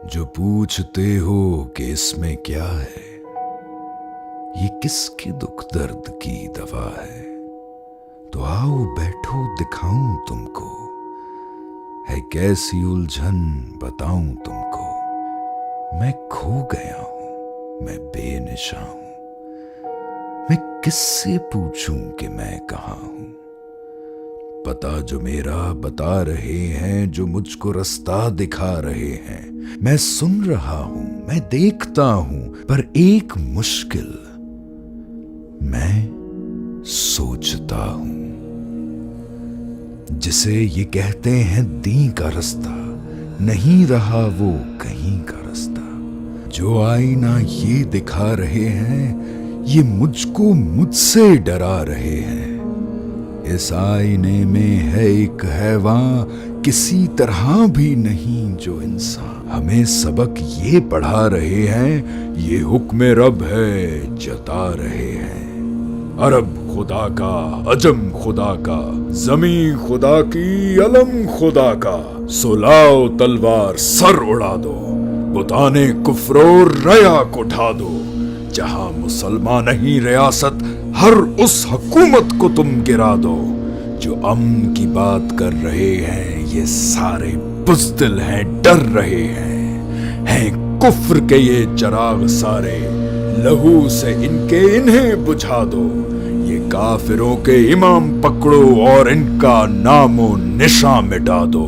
जो पूछते हो कि इसमें क्या है, ये किसके दुख दर्द की दवा है, तो आओ बैठो दिखाऊं तुमको, है कैसी उलझन बताऊं तुमको। मैं खो गया हूं, मैं बेनिशा हूं, मैं किससे पूछूं कि मैं कहाँ हूं। पता जो मेरा बता रहे हैं, जो मुझको रास्ता दिखा रहे हैं। मैं सुन रहा हूं, मैं देखता हूं, पर एक मुश्किल, मैं सोचता हूं। जिसे ये कहते हैं दी का रास्ता, नहीं रहा वो कहीं का रास्ता। जो आईना ये दिखा रहे हैं, ये मुझको मुझसे डरा रहे हैं। इस आईने में है एक हैवान, किसी तरह भी नहीं जो इंसान। हमें सबक ये पढ़ा रहे हैं, ये हुक्म रब है जता रहे हैं। अरब खुदा का, अजम खुदा का, जमी खुदा की, अलम खुदा का। सुलाओ तलवार सर उड़ा दो, बुताने कुफ्र और रया को ढा दो। जहां मुसलमान नहीं रियासत, हर उस हुकूमत को तुम गिरा दो। जो अमन की बात कर रहे हैं, ये सारे बुज़दिल हैं, डर रहे हैं कुफ्र के ये चिराग सारे। लहू से इन्हें बुझा दो। ये काफिरों के इमाम पकड़ो और इनका नामो निशान मिटा दो।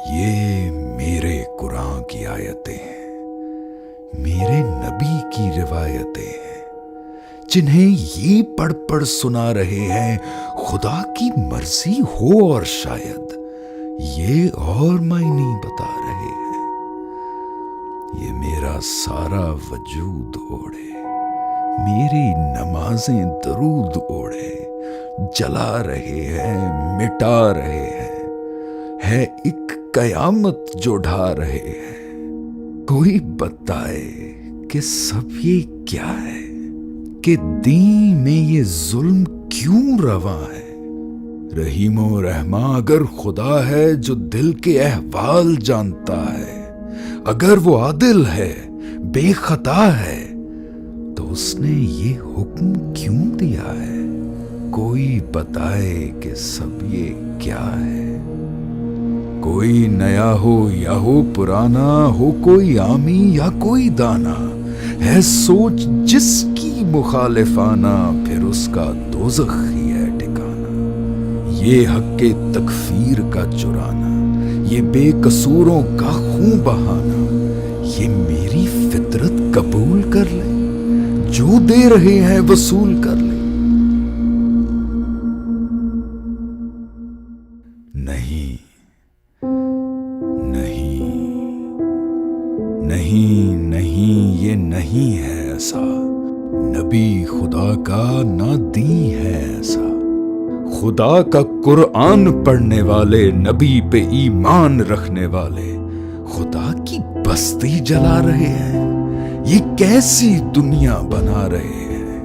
ये मेरे कुरान की आयतें हैं, मेरे नबी की रिवायतें हैं, जिन्हें ये पढ़ पढ़ सुना रहे हैं खुदा की मर्जी हो और शायद ये और मायने बता रहे हैं। ये मेरा सारा वजूद ओढ़े, मेरी नमाजें दरूद ओढ़े, जला रहे हैं, मिटा रहे हैं। है एक कयामत जो ढा रहे हैं। कोई बताए कि सब ये क्या है, कि दीन में ये जुल्म क्यों रवा है। रहीमो रहमा अगर खुदा है जो दिल के अहवाल जानता है, अगर वो आदिल है, बेखता है, तो उसने ये हुक्म क्यों दिया है। कोई बताए कि सब ये क्या है। कोई नया हो या हो पुराना, हो कोई आमी या कोई दाना, है सोच जिसकी मुखालिफाना, फिर उसका दोज़ख ही है ठिकाना। ये हक के तकफीर का चुराना, ये बेकसूरों का खून बहाना, ये मेरी फितरत कबूल कर ले, जो दे रहे हैं वसूल कर ले। नहीं नहीं नहीं, ये नहीं है ऐसा। नबी खुदा का ना दी है ऐसा। खुदा का कुरान पढ़ने वाले, नबी पे ईमान रखने वाले, खुदा की बस्ती जला रहे हैं। ये कैसी दुनिया बना रहे हैं।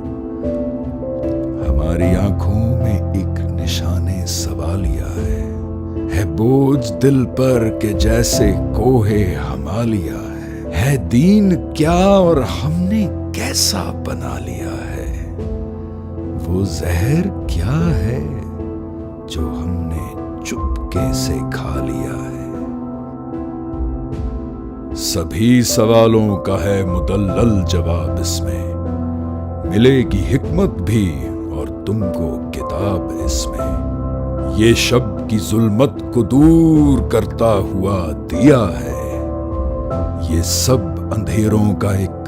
हमारी आंखों में एक निशाने सवालिया है बोझ दिल पर के जैसे कोहे हिमालया है दीन क्या और हमने कैसा बना लिया है। वो जहर क्या है जो हमने चुपके से खा लिया है। सभी सवालों का है मुदल्लल जवाब इसमें, मिलेगी हिकमत भी और तुमको किताब इसमें। ये शब की जुल्मत को दूर करता हुआ दिया है, ये सब अंधेरों का एक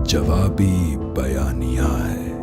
जवाबी बयानिया है।